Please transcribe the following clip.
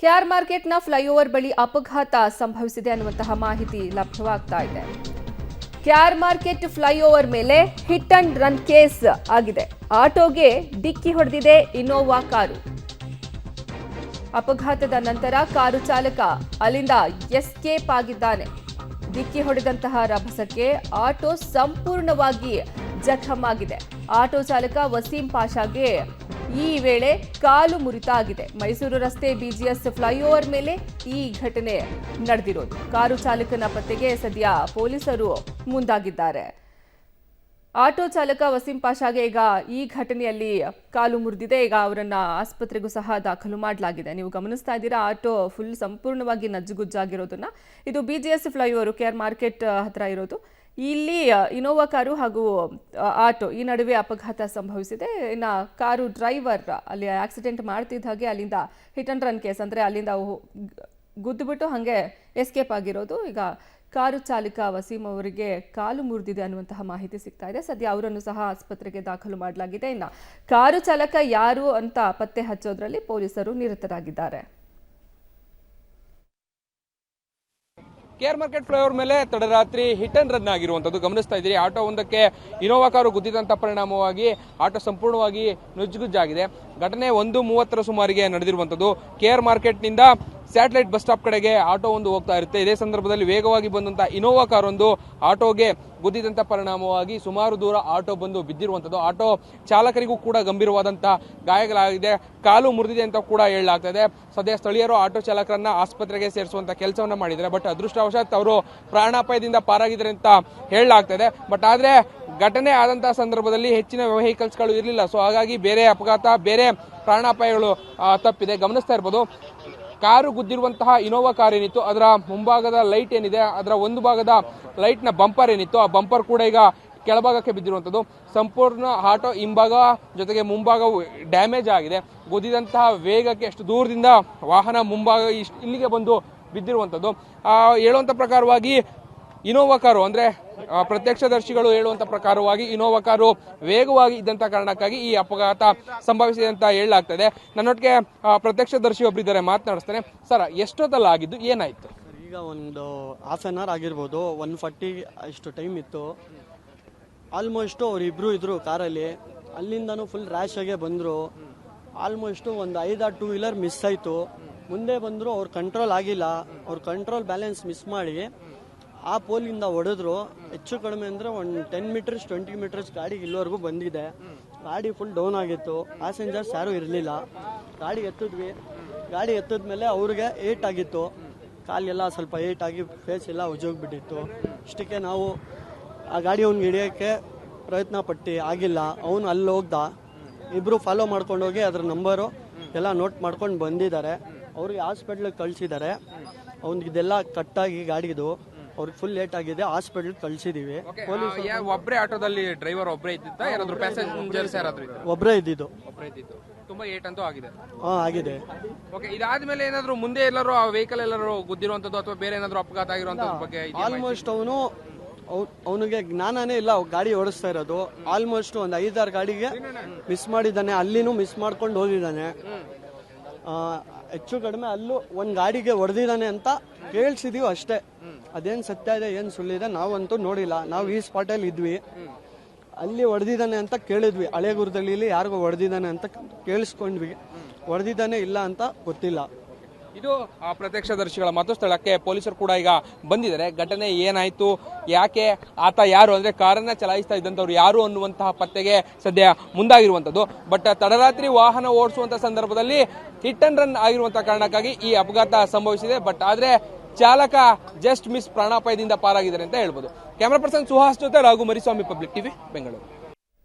K R ಮಾರ್ಕೆಟ್ನ flyover ಬಳಿ ಅಪಘಾತ ಸಂಭವಿಸಿದೆ ಅನ್ನುವಂತಹ ಮಾಹಿತಿ ಲಭ್ಯವಾಗ್ತಾ ಇದೆ. ಕೆಆರ್ ಮಾರ್ಕೆಟ್ ಫ್ಲೈಓವರ್ ಮೇಲೆ ಹಿಟ್ ಅಂಡ್ ರನ್ ಕೇಸ್ ಆಗಿದೆ. ಆಟೋಗೆ ಡಿಕ್ಕಿ ಹೊಡೆದಿದೆ ಇನ್ನೋವಾ ಕಾರು. ಅಪಘಾತದ ನಂತರ ಕಾರು ಚಾಲಕ ಅಲ್ಲಿಂದ ಎಸ್ಕೇಪ್ ಆಗಿದ್ದಾನೆ. ಡಿಕ್ಕಿ ಹೊಡೆದಂತಹ ರಭಸಕ್ಕೆ ಆಟೋ ಸಂಪೂರ್ಣವಾಗಿ ಜಖಂ ಆಗಿದೆ. ಆಟೋ ಚಾಲಕ ವಸೀಂ ಪಾಷಾಗೆ ಈ ವೇಳೆ ಕಾಲು ಮುರಿತ ಆಗಿದೆ. ಮೈಸೂರು ರಸ್ತೆ ಬಿಜಿಎಸ್ ಫ್ಲೈಓವರ್ ಮೇಲೆ ಈ ಘಟನೆ ನಡೆದಿರೋದು. ಕಾರು ಚಾಲಕನ ಪತ್ತೆಗೆ ಸದ್ಯ ಪೊಲೀಸರು ಮುಂದಾಗಿದ್ದಾರೆ. ಆಟೋ ಚಾಲಕ ವಸೀಂ ಪಾಷಾಗೆ ಈಗ ಈ ಘಟನೆಯಲ್ಲಿ ಕಾಲು ಮುರಿದಿದೆ. ಈಗ ಅವರನ್ನ ಆಸ್ಪತ್ರೆಗೂ ಸಹ ದಾಖಲು ಮಾಡಲಾಗಿದೆ. ನೀವು ಗಮನಿಸ್ತಾ ಇದ್ದೀರಾ, ಆಟೋ ಫುಲ್ ಸಂಪೂರ್ಣವಾಗಿ ನಜ್ಜುಗುಜ್ಜಾಗಿರೋದನ್ನ. ಇದು ಬಿಜಿಎಸ್ ಫ್ಲೈಓವರ್ ಕೆಆರ್ ಮಾರ್ಕೆಟ್ ಹತ್ರ ಇರೋದು. ಇಲ್ಲಿ ಇನೋವಾ ಕಾರು ಹಾಗೂ ಆಟೋ ಈ ನಡುವೆ ಅಪಘಾತ ಸಂಭವಿಸಿದೆ. ಇನ್ನು ಕಾರು ಡ್ರೈವರ್ ಅಲ್ಲಿ ಆಕ್ಸಿಡೆಂಟ್ ಮಾಡ್ತಿದ್ದ ಹಾಗೆ ಅಲ್ಲಿಂದ ಹಿಟ್ ಅಂಡ್ ರನ್ ಕೇಸ್ ಅಂದರೆ ಅಲ್ಲಿಂದ ಗುದ್ದುಬಿಟ್ಟು ಹಾಗೆ ಎಸ್ಕೇಪ್ ಆಗಿರೋದು. ಈಗ ಕಾರು ಚಾಲಕ ವಸೀಂ ಅವರಿಗೆ ಕಾಲು ಮುರಿದಿದೆ ಅನ್ನುವಂತಹ ಮಾಹಿತಿ ಸಿಗ್ತಾ ಇದೆ. ಸದ್ಯ ಅವರನ್ನು ಸಹ ಆಸ್ಪತ್ರೆಗೆ ದಾಖಲು ಮಾಡಲಾಗಿದೆ. ಇನ್ನು ಕಾರು ಚಾಲಕ ಯಾರು ಅಂತ ಪತ್ತೆ ಹಚ್ಚೋದ್ರಲ್ಲಿ ಪೊಲೀಸರು ನಿರತರಾಗಿದ್ದಾರೆ. ಕೆಆರ್ ಮಾರ್ಕೆಟ್ ಫ್ಲೈಓವರ್ ಮೇಲೆ ತಡರಾತ್ರಿ ಹಿಟ್ ಅಂಡ್ ರನ್ ಆಗಿರುವಂಥದ್ದು ಗಮನಿಸ್ತಾ ಇದ್ದೀರಿ. ಆಟೋ ಒಂದಕ್ಕೆ ಇನೋವಾ ಕಾರು ಗುದ್ದಿದಂಥ ಪರಿಣಾಮವಾಗಿ ಆಟೋ ಸಂಪೂರ್ಣವಾಗಿ ನುಜ್ಜುಗುಜ್ಜಾಗಿದೆ. ಘಟನೆ 1:30 ಸುಮಾರಿಗೆ ನಡೆದಿರುವಂಥದ್ದು. ಕೆಆರ್ ಮಾರ್ಕೆಟ್ನಿಂದ ಸ್ಯಾಟಲೈಟ್ ಬಸ್ ಸ್ಟಾಪ್ ಕಡೆಗೆ ಆಟೋ ಒಂದು ಹೋಗ್ತಾ ಇರುತ್ತೆ. ಇದೇ ಸಂದರ್ಭದಲ್ಲಿ ವೇಗವಾಗಿ ಬಂದಂಥ ಇನೋವಾ ಕಾರೊಂದು ಆಟೋಗೆ ಗುದ್ದಿದಂಥ ಪರಿಣಾಮವಾಗಿ ಸುಮಾರು ದೂರ ಆಟೋ ಬಂದು ಬಿದ್ದಿರುವಂಥದ್ದು. ಆಟೋ ಚಾಲಕರಿಗೂ ಕೂಡ ಗಂಭೀರವಾದಂಥ ಗಾಯಗಳಾಗಿದೆ, ಕಾಲು ಮುರಿದಿದೆ ಅಂತ ಕೂಡ ಹೇಳಲಾಗ್ತದೆ. ಸದ್ಯ ಸ್ಥಳೀಯರು ಆಟೋ ಚಾಲಕರನ್ನ ಆಸ್ಪತ್ರೆಗೆ ಸೇರಿಸುವಂಥ ಕೆಲಸವನ್ನ ಮಾಡಿದ್ದಾರೆ. ಬಟ್ ಅದೃಷ್ಟವಶಾತ್ ಅವರು ಪ್ರಾಣಾಪಾಯದಿಂದ ಪಾರಾಗಿದ್ದಾರೆ ಅಂತ ಹೇಳಲಾಗ್ತದೆ. ಬಟ್ ಆದರೆ ಘಟನೆ ಆದಂಥ ಸಂದರ್ಭದಲ್ಲಿ ಹೆಚ್ಚಿನ ವೆಹಿಕಲ್ಸ್ಗಳು ಇರಲಿಲ್ಲ. ಸೊ ಹಾಗಾಗಿ ಬೇರೆ ಅಪಘಾತ, ಬೇರೆ ಪ್ರಾಣಾಪಾಯಗಳು ತಪ್ಪಿದೆ. ಗಮನಿಸ್ತಾ ಇರ್ಬೋದು, ಕಾರು ಗುದ್ದಿರುವಂತಹ ಇನೋವಾ ಕಾರ್ ಏನಿತ್ತು ಅದರ ಮುಂಭಾಗದ ಲೈಟ್ ಏನಿದೆ, ಅದರ ಒಂದು ಭಾಗದ ಲೈಟ್ನ ಬಂಪರ್ ಏನಿತ್ತು, ಆ ಬಂಪರ್ ಕೂಡ ಈಗ ಕೆಳಭಾಗಕ್ಕೆ ಬಿದ್ದಿರುವಂಥದ್ದು. ಸಂಪೂರ್ಣ ಆಟೋ ಹಿಂಭಾಗ ಜೊತೆಗೆ ಮುಂಭಾಗವು ಡ್ಯಾಮೇಜ್ ಆಗಿದೆ. ಗುದ್ದಿದಂತಹ ವೇಗಕ್ಕೆ ಅಷ್ಟು ದೂರದಿಂದ ವಾಹನ ಮುಂಭಾಗ ಇಲ್ಲಿಗೆ ಬಂದು ಬಿದ್ದಿರುವಂಥದ್ದು. ಹೇಳುವಂಥ ಪ್ರಕಾರವಾಗಿ ಇನೋವಾ ಕಾರು ಅಂದರೆ ಪ್ರತ್ಯಕ್ಷದರ್ಶಿಗಳು ಹೇಳುವಂಥ ಪ್ರಕಾರವಾಗಿ ಇನೋವಾ ಕಾರು ವೇಗವಾಗಿ ಇದ್ದಂಥ ಕಾರಣಕ್ಕಾಗಿ ಈ ಅಪಘಾತ ಸಂಭವಿಸಿದೆ ಅಂತ ಹೇಳಲಾಗ್ತದೆ. ನನ್ನೊಟ್ಟಿಗೆ ಪ್ರತ್ಯಕ್ಷದರ್ಶಿ ಒಬ್ಬರಿದ್ದಾರೆ, ಮಾತನಾಡಿಸ್ತಾನೆ. ಸರ್, ಎಷ್ಟೊತ್ತಲ್ಲ ಆಗಿದ್ದು, ಏನಾಯ್ತು? ಈಗ ಒಂದು ಹಾಫ್ ಆನ್ ಅವರ್ ಆಗಿರ್ಬೋದು, 1:40 ಅಷ್ಟು ಟೈಮ್ ಇತ್ತು. ಆಲ್ಮೋಸ್ಟು ಅವರಿಬ್ಬರು ಇದ್ರು ಕಾರಲ್ಲಿ. ಅಲ್ಲಿಂದನೂ ಫುಲ್ ರ್ಯಾಶ್ ಆಗೇ ಬಂದರು. ಆಲ್ಮೋಸ್ಟು ಒಂದು 5-6 ಟೂ ವೀಲರ್ ಮಿಸ್ ಆಯಿತು. ಮುಂದೆ ಬಂದರು, ಅವ್ರ ಕಂಟ್ರೋಲ್ ಆಗಿಲ್ಲ. ಅವ್ರ ಕಂಟ್ರೋಲ್ ಬ್ಯಾಲೆನ್ಸ್ ಮಿಸ್ ಮಾಡಿ ಆ ಪೋಲಿಂದ ಹೊಡೆದ್ರು. ಹೆಚ್ಚು ಕಡಿಮೆ ಅಂದರೆ ಒಂದು 10 ಮೀಟರ್ಸ್ 20 ಮೀಟರ್ಸ್ ಗಾಡಿಗೆ ಇಲ್ಲಿವರೆಗೂ ಬಂದಿದೆ. ಗಾಡಿ ಫುಲ್ ಡೌನ್ ಆಗಿತ್ತು. ಪ್ಯಾಸೆಂಜರ್ಸ್ ಯಾರೂ ಇರಲಿಲ್ಲ. ಗಾಡಿ ಎತ್ತಿದ್ವಿ. ಗಾಡಿ ಎತ್ತಿದ್ಮೇಲೆ ಅವ್ರಿಗೆ ಏಟ್ ಆಗಿತ್ತು. ಕಾಲೆಲ್ಲ ಸ್ವಲ್ಪ ಏಟ್ ಆಗಿ ಫೇಸ್ ಎಲ್ಲ ಉಜ್ಜೋಗ್ಬಿಟ್ಟಿತ್ತು. ಇಷ್ಟಕ್ಕೆ ನಾವು ಆ ಗಾಡಿ ಅವ್ನಿಗೆ ಹಿಡಿಯೋಕ್ಕೆ ಪ್ರಯತ್ನ ಪಟ್ಟು ಆಗಿಲ್ಲ. ಅವನು ಅಲ್ಲಿ ಹೋಗ್ದ. ಇಬ್ಬರು ಫಾಲೋ ಮಾಡ್ಕೊಂಡೋಗಿ ಅದ್ರ ನಂಬರು ಎಲ್ಲ ನೋಟ್ ಮಾಡ್ಕೊಂಡು ಬಂದಿದ್ದಾರೆ. ಅವ್ರಿಗೆ ಹಾಸ್ಪಿಟ್ಲಿಗೆ ಕಳಿಸಿದ್ದಾರೆ. ಅವ್ನಿಗೆ ಇದೆಲ್ಲ ಕಟ್ಟಾಗಿ ಗಾಡಿದು ಅವ್ರಿಗೆ ಫುಲ್ ಲೇಟ್ ಆಗಿದೆ. ಹಾಸ್ಪಿಟಲ್ ಕಳಿಸಿದೀವಿ. ಒಬ್ಬರೇ ಆಟೋದಲ್ಲಿ ಡ್ರೈವರ್ ಒಬ್ಬರೇ ಇದ್ದಿದ್ದ, ಯಾರಾದ್ರೂ ಪ್ಯಾಸೆಂಜರ್ಸ್ ಯಾರಾದ್ರೂ ಇದ್ದ? ಒಬ್ಬರೇ ಇದ್ದಿದ್ದು. ತುಂಬಾ ಏಟ್ ಅಂತೂ ಆಗಿದೆ. ಆಗಿದೆ. ಓಕೆ, ಇದಾದ್ಮೇಲೆ ಏನಾದ್ರು ಮುಂದೆ ಎಲ್ಲರೂ ಆ ವೆಹಿಕಲ್ ಎಲ್ಲರೂ ಗುದ್ದಿರುವಂತದ್ದು ಅಥವಾ ಬೇರೆ ಏನಾದ್ರು ಅಪಘಾತ ಆಗಿರುವಂತದ್ರ ಬಗ್ಗೆ? ಆಲ್ಮೋಸ್ಟ್ ಅವನಿಗೆ ಜ್ಞಾನನೇ ಇಲ್ಲ ಗಾಡಿ ಓಡಿಸ್ತಾ ಇರೋದು. ಆಲ್ಮೋಸ್ಟ್ ಒಂದು 5-6 ಗಾಡಿಗೆ ಮಿಸ್ ಮಾಡಿದ್ದಾನೆ. ಅಲ್ಲಿನೂ ಮಿಸ್ ಮಾಡ್ಕೊಂಡು ಹೋಗಿದ್ದಾನೆ. ಹೆಚ್ಚು ಕಡಿಮೆ ಅಲ್ಲೂ ಒಂದು ಗಾಡಿಗೆ ಹೊಡೆದಿದ್ದಾನೆ ಅಂತ ಕೇಳಿಸಿದೀವಿ ಅಷ್ಟೇ. ಅದೇನು ಸತ್ಯ ಇದೆ ಏನು ಸುಳ್ಳಿದೆ ನಾವಂತೂ ನೋಡಿಲ್ಲ. ನಾವು ಈ ಸ್ಪಾಟಲ್ಲಿ ಇದ್ವಿ. ಅಲ್ಲಿ ಹೊಡೆದಿದ್ದಾನೆ ಅಂತ ಕೇಳಿದ್ವಿ. ಹಳೆಗುರದಲ್ಲಿ ಯಾರಿಗೋ ಹೊಡೆದಿದ್ದಾನೆ ಅಂತ ಕೇಳಿಸ್ಕೊಂಡ್ವಿ. ಹೊಡೆದಿದ್ದಾನೆ ಇಲ್ಲ ಅಂತ ಗೊತ್ತಿಲ್ಲ. ಇದು ಪ್ರತ್ಯಕ್ಷದರ್ಶಿಗಳ ಮತ್ತು ಸ್ಥಳಕ್ಕೆ ಪೊಲೀಸರು ಕೂಡ ಈಗ ಬಂದಿದ್ದಾರೆ. ಘಟನೆ ಏನಾಯ್ತು, ಯಾಕೆ, ಆತ ಯಾರು ಅಂದರೆ ಕಾರನ್ನ ಚಲಾಯಿಸ್ತಾ ಇದ್ದಂಥವ್ರು ಯಾರು ಅನ್ನುವಂತಹ ಪತ್ತೆಗೆ ಸದ್ಯ ಮುಂದಾಗಿರುವಂಥದ್ದು. ಬಟ್ ತಡರಾತ್ರಿ ವಾಹನ ಓಡಿಸುವಂಥ ಸಂದರ್ಭದಲ್ಲಿ ಹಿಟ್ ಅಂಡ್ ರನ್ ಆಗಿರುವಂಥ ಕಾರಣಕ್ಕಾಗಿ ಈ ಅಪಘಾತ ಸಂಭವಿಸಿದೆ. ಬಟ್ ಆದರೆ ಚಾಲಕ ಜಸ್ಟ್ ಮಿಸ್ ಪ್ರಾಣಾಪಾಯದಿಂದ ಪಾರಾಗಿದ್ದಾರೆ ಅಂತ ಹೇಳ್ಬೋದು. ಕ್ಯಾಮರಾ ಪರ್ಸನ್ ಸುಹಾಸ್ ಜೊತೆ ರಾಘು ಮರಿಸ್ವಾಮಿ, ಪಬ್ಲಿಕ್ ಟಿವಿ, ಬೆಂಗಳೂರು.